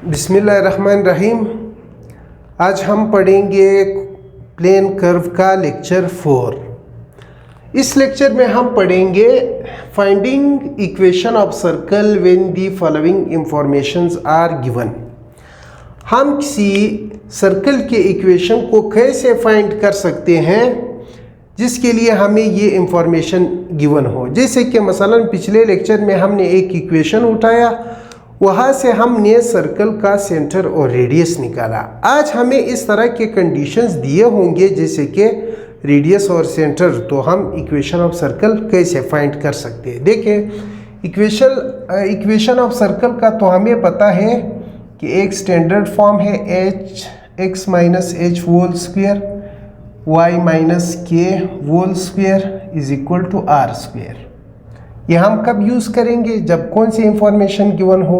बिस्मिल्लाहिर्रहमानिर्रहीम। आज हम पढ़ेंगे प्लेन कर्व का लेक्चर 4। इस लेक्चर में हम पढ़ेंगे finding equation of circle when the following informations are given. हम किसी सर्कल के इक्वेशन को कैसे फाइंड कर सकते हैं जिसके लिए हमें ये इंफॉर्मेशन गिवन हो। जैसे कि मसलन पिछले लेक्चर में हमने एक इक्वेशन उठाया, वहाँ से हमने सर्कल का सेंटर और रेडियस निकाला। आज हमें इस तरह के कंडीशंस दिए होंगे जैसे कि रेडियस और सेंटर, तो हम इक्वेशन ऑफ सर्कल कैसे फाइंड कर सकते हैं। देखिए इक्वेशन ऑफ सर्कल का तो हमें पता है कि एक स्टैंडर्ड फॉर्म है H X minus H whole square Y minus K whole square is equal to R square. ये हम कब यूज़ करेंगे? जब कौन सी इंफॉर्मेशन गिवन हो।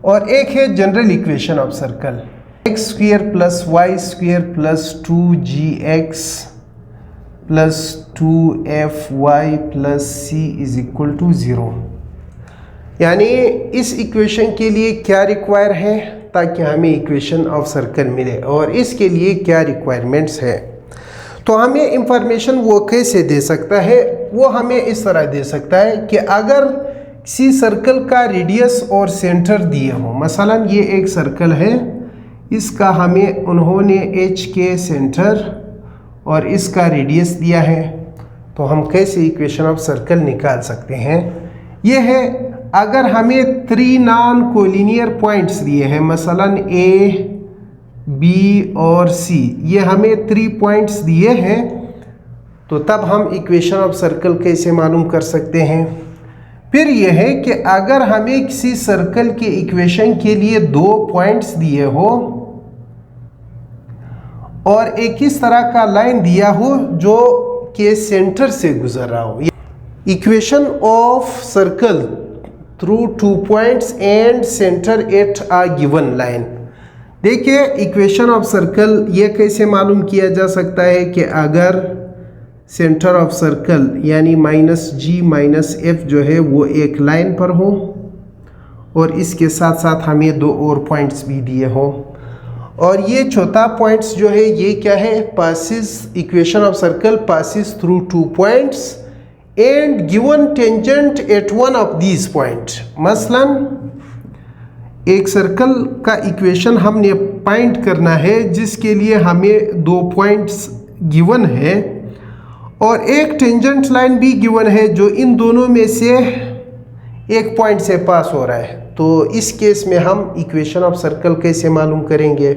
और एक है general equation of circle, x square plus y square plus 2gx plus 2fy plus c is equal to 0। यानी इस इक्वेशन के लिए क्या रिक्वायर है ताकि हमें इक्वेशन ऑफ सर्कल मिले, और इसके लिए क्या रिक्वायरमेंट्स है। तो हमें इंफॉर्मेशन वो कैसे दे सकता है? वो हमें इस तरह दे सकता है कि अगर किसी सर्कल का रेडियस और सेंटर दिए हो, मसलन ये एक सर्कल है, इसका हमें उन्होंने एच के सेंटर और इसका रेडियस दिया है, तो हम कैसे इक्वेशन ऑफ सर्कल निकाल सकते हैं। ये है अगर हमें 3 नॉन कोलिनियर पॉइंट्स दिए हैं, मसलन ए बी और सी, ये हमें 3 पॉइंट्स दिए हैं, तो तब हम इक्वेशन ऑफ सर्कल कैसे मालूम कर सकते हैं। फिर यह है कि अगर हमें किसी सर्कल के इक्वेशन के लिए 2 पॉइंट्स दिए हो और एक इस तरह का लाइन दिया हो जो के सेंटर से गुजर रहा हो। Equation of circle through 2 points and centre at a given line. देखिए इक्वेशन ऑफ सर्कल ये कैसे मालूम किया जा सकता है कि अगर सेंटर ऑफ सर्कल यानी -g -f जो है वो एक लाइन पर हो और इसके साथ साथ हमें 2 और पॉइंट्स भी दिए हो, और ये चौथा पॉइंट्स जो है ये क्या है, passes, equation of circle passes through 2 points and given tangent at one of these point. मसलन एक सर्कल का इक्वेशन हमने फाइंड करना है जिसके लिए हमें 2 पॉइंट्स गिवन है और एक टेंजेंट लाइन भी गिवन है जो इन दोनों में से एक पॉइंट से पास हो रहा है। तो इस केस में हम इक्वेशन ऑफ सर्कल कैसे मालूम करेंगे।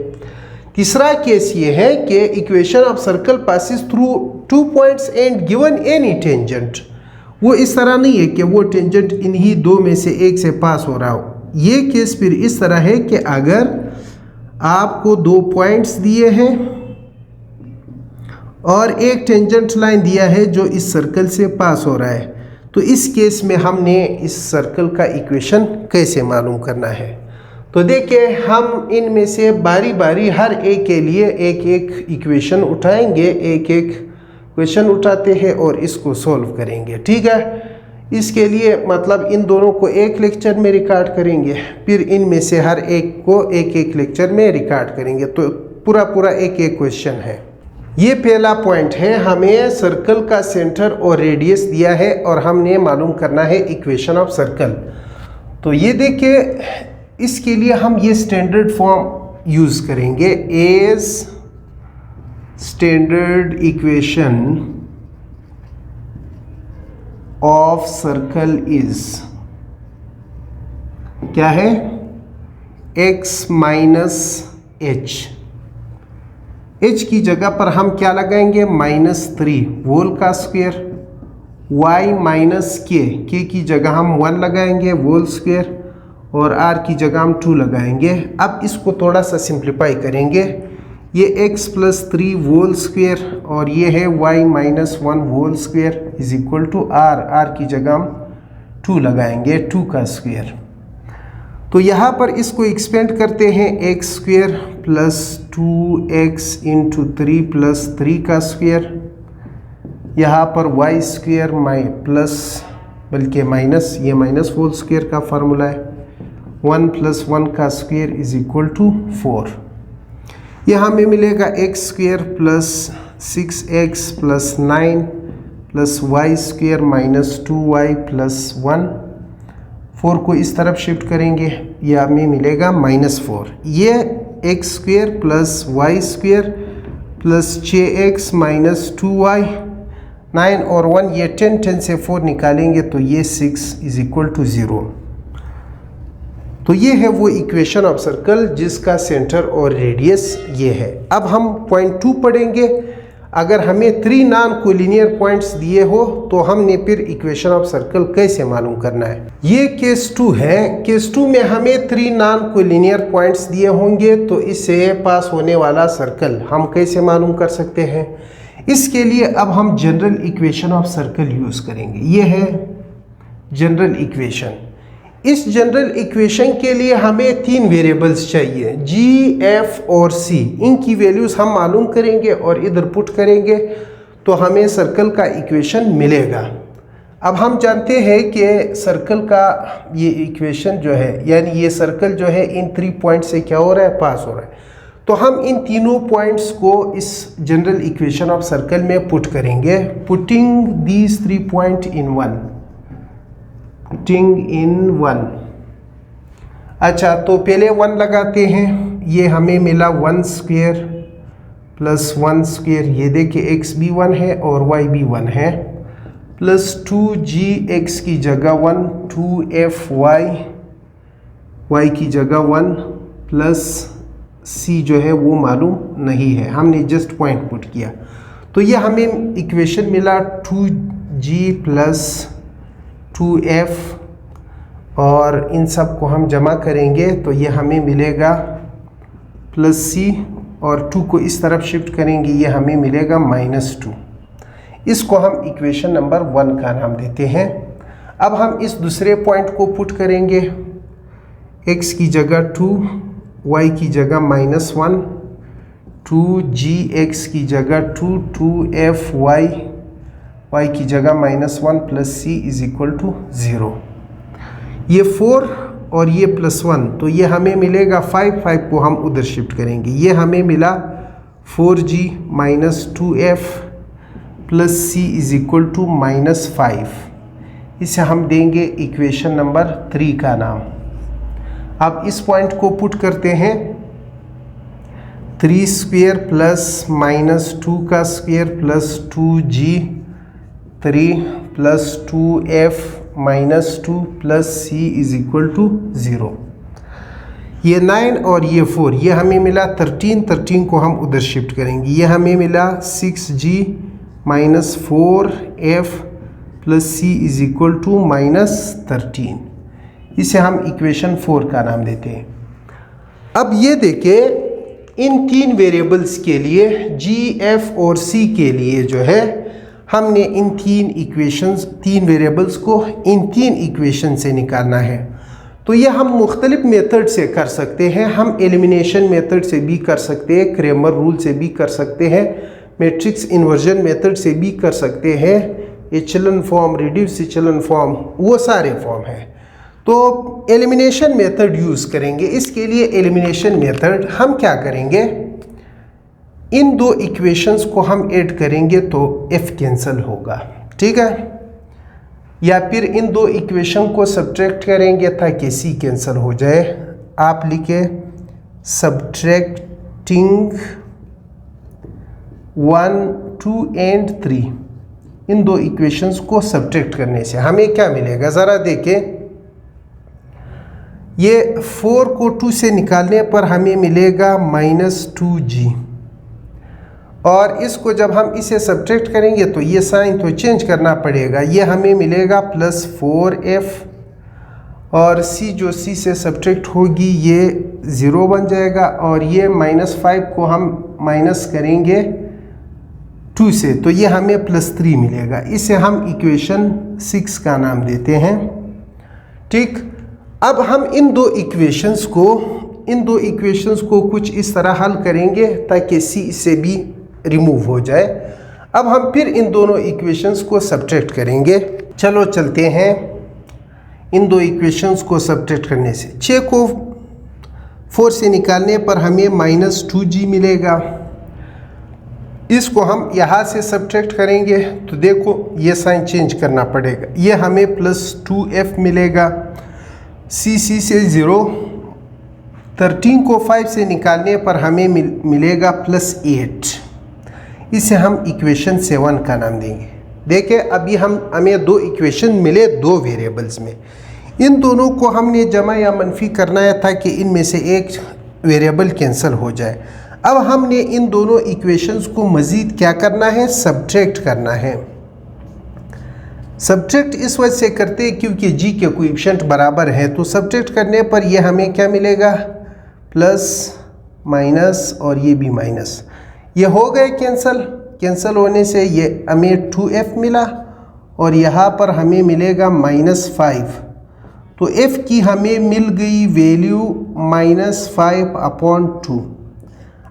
तीसरा केस ये है कि equation of circle passes through 2 points and given any tangent. वो इस तरह नहीं है कि वो टेंजेंट इन्हीं 2 में से एक से पास हो रहा हो। ये केस फिर इस तरह है कि अगर आपको 2 पॉइंट्स दिए हैं और एक टेंजेंट लाइन दिया है जो इस सर्कल से पास हो रहा है, तो इस केस में हमने इस सर्कल का इक्वेशन कैसे मालूम करना है। तो देखिए हम इनमें से बारी बारी हर एक के लिए एक एक इक्वेशन उठाएंगे, एक एक क्वेश्चन उठाते हैं और इसको सॉल्व करेंगे, ठीक है। इसके लिए मतलब इन दोनों को एक लेक्चर में रिकॉर्ड करेंगे, फिर इनमें से हर एक को एक एक लेक्चर में रिकॉर्ड करेंगे, तो पूरा एक एक क्वेश्चन है। ये पहला पॉइंट है, हमें सर्कल का सेंटर और रेडियस दिया है और हमने मालूम करना है इक्वेशन ऑफ सर्कल। तो ये देखिए इसके लिए हम ये स्टैंडर्ड फॉर्म यूज़ करेंगे, as standard equation of circle is क्या है, x माइनस एच। h की जगह पर हम क्या लगाएंगे, -3 होल का स्क्वायर, y माइनस के की जगह हम 1 लगाएंगे होल स्क्वायर, और r की जगह हम 2 लगाएंगे। अब इसको थोड़ा सा सिंप्लीफाई करेंगे, ये x प्लस 3 होल स्क्वायर और ये है y minus 1 whole square is equal to r की जगह हम 2 लगाएंगे, 2 का स्क्वायर। तो यहाँ पर इसको एक्सपेंड करते हैं, x square plus 2x into 3 plus 3 का स्क्वायर, यहाँ पर वाई स्क्वायर प्लस बल्कि माइनस, ये माइनस होल स्क्वायर का फार्मूला है, 1 + 1 का स्क्वायर इज इक्वल टू 4। यह हमें मिलेगा x square plus 6x plus 9 प्लस y square minus 2y plus 1। 4 को इस तरफ शिफ्ट करेंगे, यह हमें मिलेगा -4। ये x square plus y square plus 6x minus 2y, 9 और 1 ये 10 से 4 निकालेंगे तो ये 6 इज इक्वल टू 0। तो ये है वो इक्वेशन ऑफ सर्कल जिसका सेंटर और रेडियस ये है। अब हम पॉइंट 2 पढ़ेंगे। अगर हमें 3 नॉन कोलिनियर पॉइंट्स दिए हो तो हमने फिर इक्वेशन ऑफ सर्कल कैसे मालूम करना है। ये केस 2 है। केस 2 में हमें 3 नॉन कोलिनियर पॉइंट्स दिए होंगे तो इससे पास होने वाला सर्कल हम कैसे मालूम कर सकते हैं। इसके लिए अब हम general equation of circle use करेंगे। ये है जनरल इक्वेशन। इस जनरल इक्वेशन के लिए हमें 3 वेरिएबल्स चाहिए, जी, एफ और सी। इनकी वैल्यूज़ हम मालूम करेंगे और इधर पुट करेंगे तो हमें सर्कल का इक्वेशन मिलेगा। अब हम जानते हैं कि सर्कल का ये इक्वेशन जो है, यानी ये सर्कल जो है इन 3 पॉइंट से क्या हो रहा है, पास हो रहा है। तो हम इन तीनों पॉइंट्स को इस जनरल इक्वेशन ऑफ सर्कल में पुट करेंगे। Putting these 3 point in 1, putting in 1। अच्छा, तो पहले 1 लगाते हैं। ये हमें मिला 1 स्क्वायर प्लस 1 स्क्वायर, ये देखिए एक्स भी 1 है और वाई भी 1 है, प्लस 2g एक्स की जगह 1, 2f वाई की जगह 1, प्लस c जो है वो मालूम नहीं है, हमने जस्ट पॉइंट पुट किया। तो ये हमें इक्वेशन मिला 2g प्लस 2f, और इन सब को हम जमा करेंगे तो ये हमें मिलेगा प्लस c, और 2 को इस तरफ शिफ्ट करेंगे, ये हमें मिलेगा -2। इसको हम इक्वेशन नंबर 1 का नाम देते हैं। अब हम इस दूसरे पॉइंट को पुट करेंगे, x की जगह 2, y की जगह -1, 2gx की जगह 2, 2f y की जगह -1 plus c is equal to 0। ये 4 और ये +1, तो ये हमें मिलेगा 5 को हम उधर शिफ्ट करेंगे, ये हमें मिला 4g minus 2f plus c is equal to -5। इसे हम देंगे इक्वेशन नंबर 3 का नाम। अब इस पॉइंट को पुट करते हैं, 3 स्क्वायर प्लस -2 का square plus 2g3 plus 2f -2 plus c is equal to 0। ये 9 और ये 4, ये हमें मिला 13 को हम उधर शिफ्ट करेंगे, ये हमें मिला 6g minus 4f plus c is equal to -13। इसे हम इक्वेशन 4 का नाम देते हैं। अब ये देखें, इन 3 वेरिएबल्स के लिए g, f और c के लिए जो है हमने इन 3 वेरिएबल्स को इन 3 इक्वेशन से निकालना है। तो ये हम मुख्तलिफ मेथड से कर सकते हैं। हम एलिमिनेशन मेथड से भी कर सकते हैं, क्रेमर रूल से भी कर सकते हैं, मैट्रिक्स इन्वर्जन मेथड से भी कर सकते हैं, एचेलन फॉर्म, रिड्यूस एचेलन फॉर्म, वो सारे फॉर्म हैं। तो एलिमिनेशन मेथड यूज़ करेंगे। इसके लिए एलिमिनेशन मेथड हम क्या करेंगे, इन 2 इक्वेशंस को हम ऐड करेंगे तो f कैंसिल होगा, ठीक है, या फिर इन 2 इक्वेशन को सब्ट्रैक्ट करेंगे ताकि c कैंसिल हो जाए। आप लिखे सब्ट्रैक्टिंग 1, 2 एंड 3। इन 2 इक्वेशंस को सब्ट्रैक्ट करने से हमें क्या मिलेगा, ज़रा देखें। ये 4 को 2 से निकालने पर हमें मिलेगा -2g, और इसको जब हम इसे सब्ट्रैक्ट करेंगे तो ये साइन तो चेंज करना पड़ेगा, ये हमें मिलेगा +4f, और c जो c से सब्ट्रैक्ट होगी ये 0 बन जाएगा, और ये -5 को हम माइनस करेंगे 2 से तो ये हमें +3 मिलेगा। इसे हम इक्वेशन 6 का नाम देते हैं, ठीक। अब हम इन 2 इक्वेशंस को कुछ इस तरह हल करेंगे ताकि c से भी रिमूव हो जाए। अब हम फिर इन दोनों इक्वेशंस को सब्ट्रैक्ट करेंगे। चलो चलते हैं। इन दो इक्वेशंस को सब्ट्रैक्ट करने से। 6 को 4 से निकालने पर हमें -2g मिलेगा। इसको हम यहाँ से सब्ट्रैक्ट करेंगे तो देखो ये साइन चेंज करना पड़ेगा, ये हमें +2f मिलेगा। c से 0। 13 को 5 से निकालने पर हमें मिलेगा +8। इसे हम इक्वेशन 7 का नाम देंगे। देखिए अभी हमें दो इक्वेशन मिले दो वेरिएबल्स में, इन दोनों को हमने जमा या मनफी करना है ताकि इनमें से एक वेरिएबल कैंसिल हो जाए। अब हमने इन दोनों इक्वेशंस को मज़ीद क्या करना है, सब्ट्रैक्ट करना है। सब्ट्रैक्ट इस वजह से करते हैं क्योंकि g के कोएफिशिएंट बराबर है, तो सब्ट्रैक्ट करने पर ये हमें क्या मिलेगा, प्लस माइनस और ये भी माइनस, ये हो गए कैंसिल होने से ये हमें 2f मिला और यहाँ पर हमें मिलेगा -5। तो f की हमें मिल गई वैल्यू -5/2।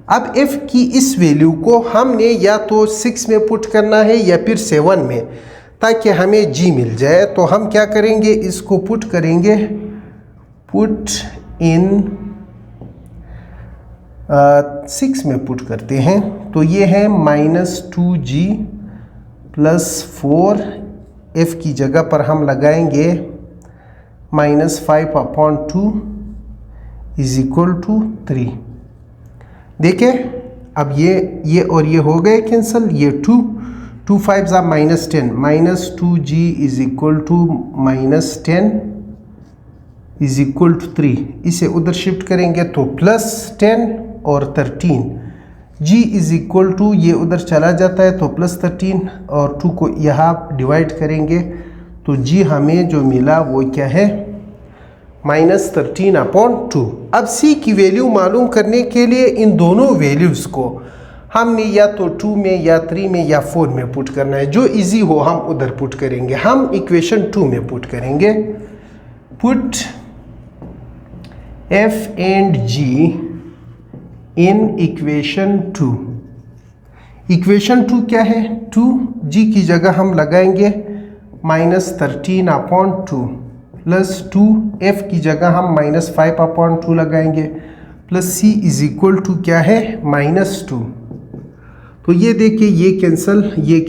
अब f की इस वैल्यू को हमने या तो 6 में पुट करना है या फिर 7 में, ताकि हमें g मिल जाए। तो हम क्या करेंगे, इसको पुट करेंगे, पुट इन 6 में पुट करते हैं तो ये है -2g + 4। f की जगह पर हम लगाएंगे -5/2 = 3। देखिए अब ये और ये हो गए कैंसिल, ये 2 5 -10, -2g = -10 = 3। इसे उधर शिफ्ट करेंगे तो +10 और 13, g = ये उधर चला जाता है तो +13 और 2 को यहाँ डिवाइड करेंगे तो g हमें जो मिला वो क्या है, -13/2। अब c की वैल्यू मालूम करने के लिए इन दोनों वैल्यूज़ को हमने या तो 2 में या 3 में या 4 में पुट करना है, जो इजी हो हम उधर पुट करेंगे। हम इक्वेशन 2 में पुट करेंगे, put f and g in equation 2। Equation 2 क्या है, 2g की जगह हम लगाएंगे -13/2 + 2f की जगह हम -5/2 लगाएंगे प्लस c = क्या है, -2। तो ये देखिए ये कैंसिल, ये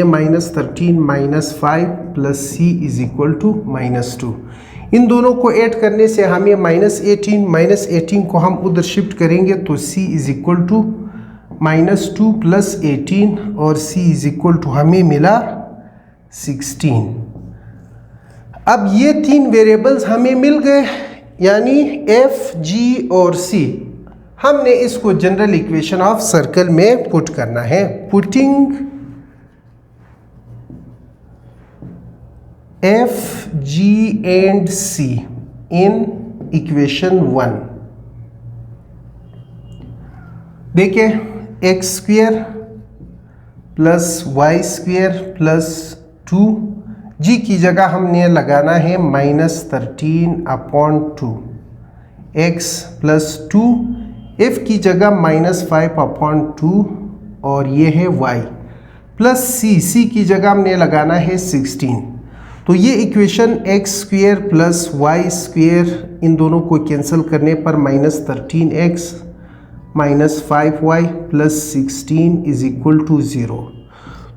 -13 -5 + c = -2। इन दोनों को ऐड करने से हमें -18 को हम उधर शिफ्ट करेंगे तो c = -2 + 18 और c = हमें मिला 16। अब ये 3 वेरिएबल्स हमें मिल गए, यानी f, g और c। हमने इसको जनरल इक्वेशन ऑफ सर्कल में पुट करना है। Putting f, g and c in equation 1। देखिए x² + y² + 2, g की जगह हमने लगाना है -13/2, x + 2, f की जगह -5/2 और ये है y प्लस c की जगह हमने लगाना है 16। तो ये इक्वेशन x² + y² इन दोनों को कैंसिल करने पर -13x - 5y + 16 = 0।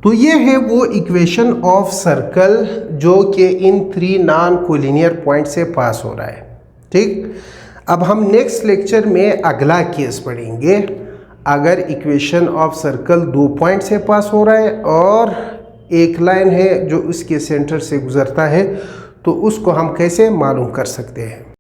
तो ये है वो इक्वेशन ऑफ सर्कल जो कि इन 3 नॉन कोलिनियर पॉइंट से पास हो रहा है। ठीक, अब हम नेक्स्ट लेक्चर में अगला केस पढ़ेंगे। अगर इक्वेशन ऑफ सर्कल 2 पॉइंट से पास हो रहा है और एक लाइन है जो उसके सेंटर से गुजरता है, तो उसको हम कैसे मालूम कर सकते हैं।